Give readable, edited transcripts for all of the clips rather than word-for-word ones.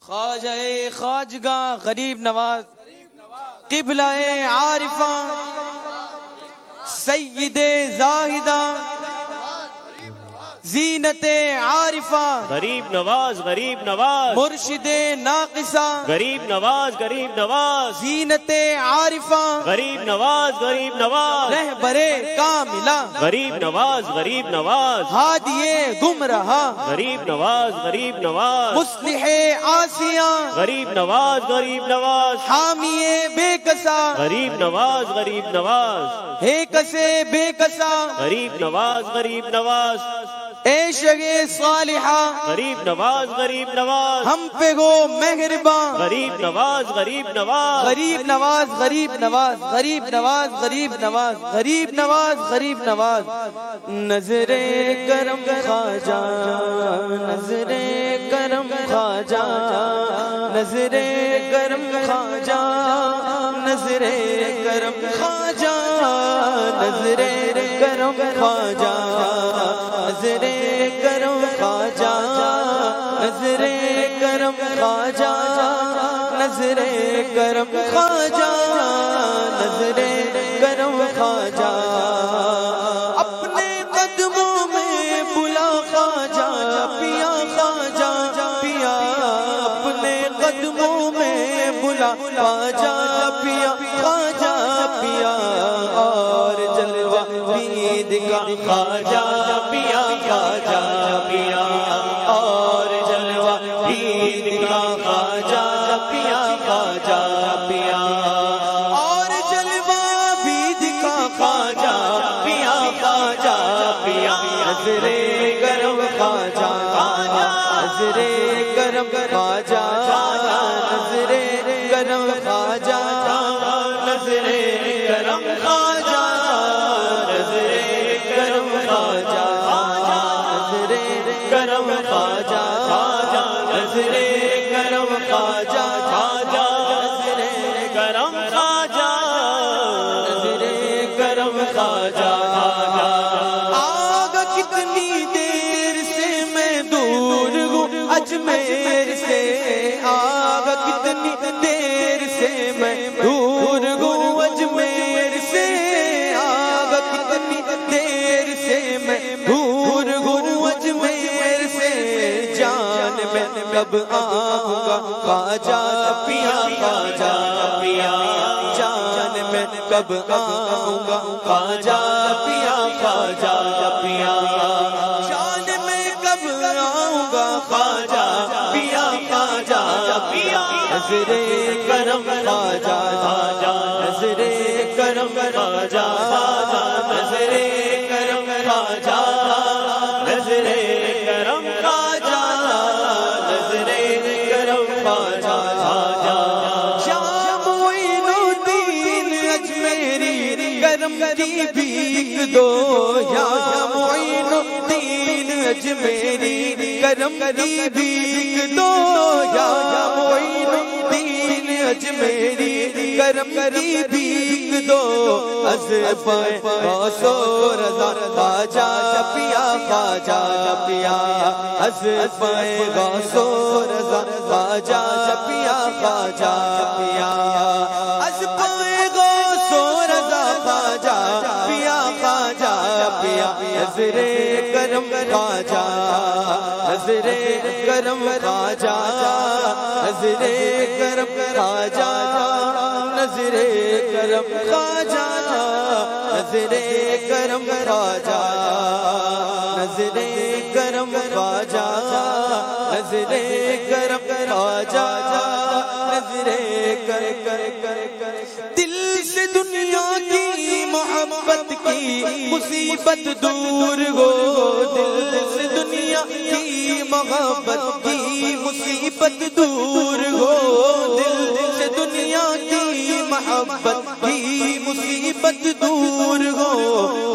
خواجہ خواجگاہ غریب نواز قبلہ عارفاں سید زاہدہ زینت عارفہ غریب نواز غریب نواز مرشد ناقصہ غریب نواز غریب نواز زینت عارفہ غریب نواز غریب نواز رہبر کاملہ غریب نواز غریب نواز ہادی گمراہ غریب نواز غریب نواز مصلح آسیاں غریب نواز غریب نواز حامی بے کسا غریب نواز غریب نواز ہے کسے بے کسا غریب نواز غریب نواز عشق صالحہ غریب نواز غریب نواز ہم پہ گو مہربان غریب نواز غریب نواز غریب نواز غریب نواز غریب نواز غریب نواز غریب نواز غریب نواز نظر کرم خواجہ نظر کرم خواجہ نظر کرم خواجہ نظر کرم خواجہ نظر کرم خواجہ نظر کرم خواجہ نظر کرم خواجہ نظر کرم خواجہ نظر کرم خواجہ اپنے قدموں میں بلا خواجہ پیا خواجہ پیا اپنے قدموں میں بلا خواجہ پیا خواجہ پیا اور جلوہ بید کا خواجہ پیا خواجہ پیا اور جلوہ بید کا خواجہ پیا خواجہ پیا اور جلوہ بید کا خواجہ پیا خواجہ پیا نظر کرم خواجہ نظر کرم خواجہ نظر کرم خواجہ نظر کرم خواجہ نظر کرم خواجہ نظر کرم خواجہ نظر کرم خواجہ نظر کرم خواجہ نظر کرم خواجہ آگا کتنی دیر سے میں دور ہوں اجمیر سے آگا کتنی دیر سے میں دور ہوں اجمیر سے آگا کتنی دیر سے میں دور ہوں اجمیر سے جان میں کب آؤں گا خواجہ پیا خواجہ پیا جان میں کب آؤں گا خواجہ پیا خواجہ پیا جان میں کب آؤں گا خواجہ پیا خواجہ پیا نظر کرم خواجہ نظر کرم خواجہ نظر کرم خواجہ نظر کرم خواجہ نظر کرم خواجہ شاہ معین الدین اجمیری کرم کی بھیک دو یا معین الدین اجمیری کرم کی بھیک دو یا معین الدین اجمیری کرم کی بھیک دو از پائے غوث و رضا خواجہ پیا خواجہ پیا از پائے غوث و رضا خواجہ پیا خواجہ پیا از پائے غوث و رضا خواجہ پیا خواجہ پیا نظر کرم خواجہ نظر کرم خواجہ نظر کرم خواجہ نظر کرم خواجہ نظر کرم خواجہ نظر کرم خواجہ نظر کرم خواجہ نظر کر دل سے دنیا کی محبت کی مصیبت دور ہو دل سے دنیا کی محبت کی مصیبت دور ہو دل سے دنیا کی محبت کی مصیبت دور ہو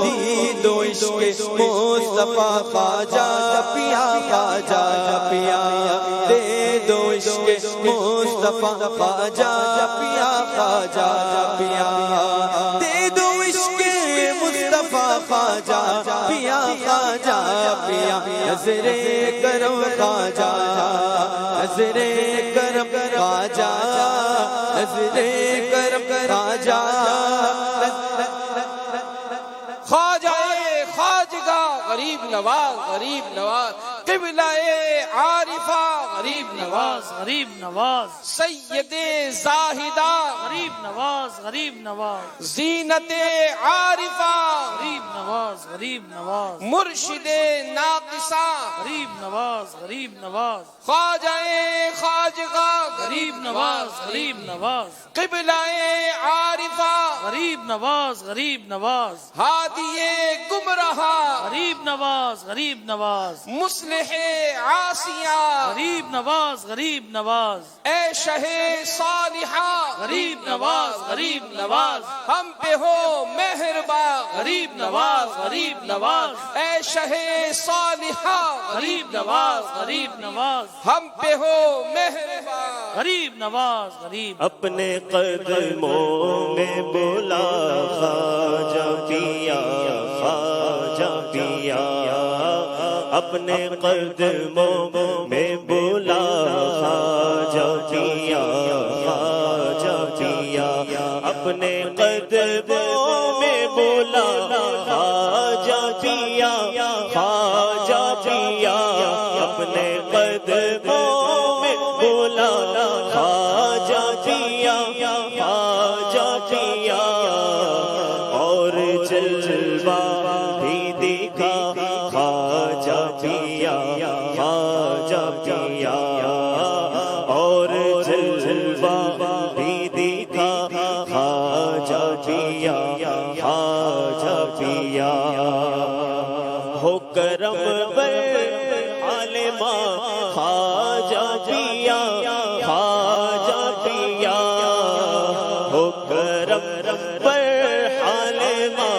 دید و عشق مصطفیٰ خواجہ پیا خواجہ پیا دے دو عشق مصطفیٰ خواجہ پیا خواجہ پیا دے دو عشق مصطفیٰ خواجہ خواجہ پیا خواجہ پیا نظر کرم خواجہ نظر کرم خواجہ نظر کرم خواجہ خواجہ خواجگاہ غریب نواز غریب نواز قبلہ عارفہ غریب نواز غریب نواز سید زاہدہ غریب نواز غریب نواز زینت عارفہ غریب نواز غریب نواز مرشد ناقصہ غریب نواز غریب نواز خواجہ خواجگاہ غریب نواز غریب نواز قبلہ عارفہ غریب نواز غریب نواز ہادی گمراہ غریب نواز غریب نواز مصلح عاصیہ غریب نواز غریب نواز اے شہ صالحہ غریب نواز غریب نواز ہم پہ ہو مہربان غریب نواز غریب نواز اے شہ صالحہ غریب نواز غریب نواز ہم پہ ہو مہربان غریب نواز غریب اپنے قدموں میں بولا خواجہ پیا خواجہ پیا اپنے قدموں میں بولا خواجہ پیا خواجہ پیا اپنے قدموں میں بولا خواجہ پیا خواجہ پیا اپنے قدموں میں بولا خواجہ پیا خواجہ پیا اور جلوہ بھی دکھا خواجہ پیا خواجہ پیا اور جلوہ بھی دکھا خواجہ پیا خواجہ پیا ہو کرم عالمہ خواجہ پیا خواجہ پیا ہو کرم عالمہ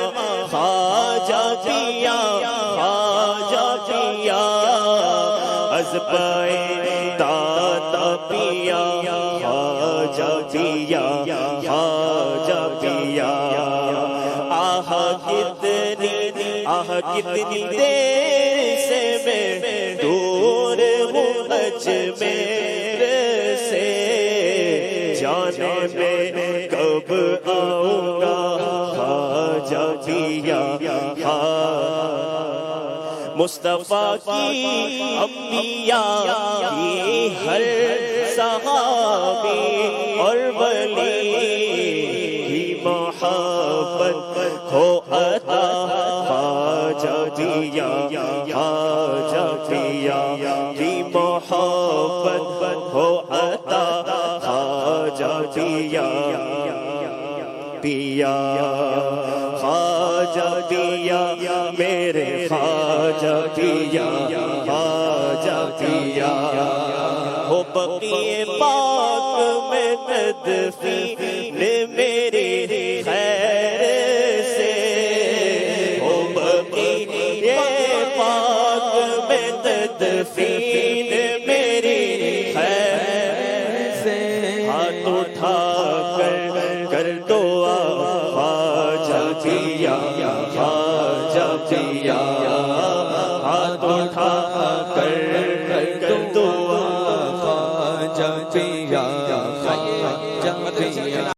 خواجہ پیا خواجہ پیا از پائے داتا پیا خواجہ پیا خواجہ پیا کتنی دیر سے میں دور ہوں اجمیر سے جانے میں کب آؤں گا خواجہ پیا مصطفیٰ کی انبیاء کی ہر صحابی اور ولی کی محبت ہو عطا خواجہ پیا خواجہ پیا کی محبت ہو عطا خواجہ پیا پیا خواجہ پیا میرے خواجہ پیا خواجہ پیا ہو بقیے پاک میں تدفین میری خیر سے ہو بقیے پاک میں تدفین میری خیر سے ہاتھ اٹھا کر دعا خواجہ پیا خواجہ پیا ہاتھ اٹھا کر دعا خواجہ پیا خواجہ پیا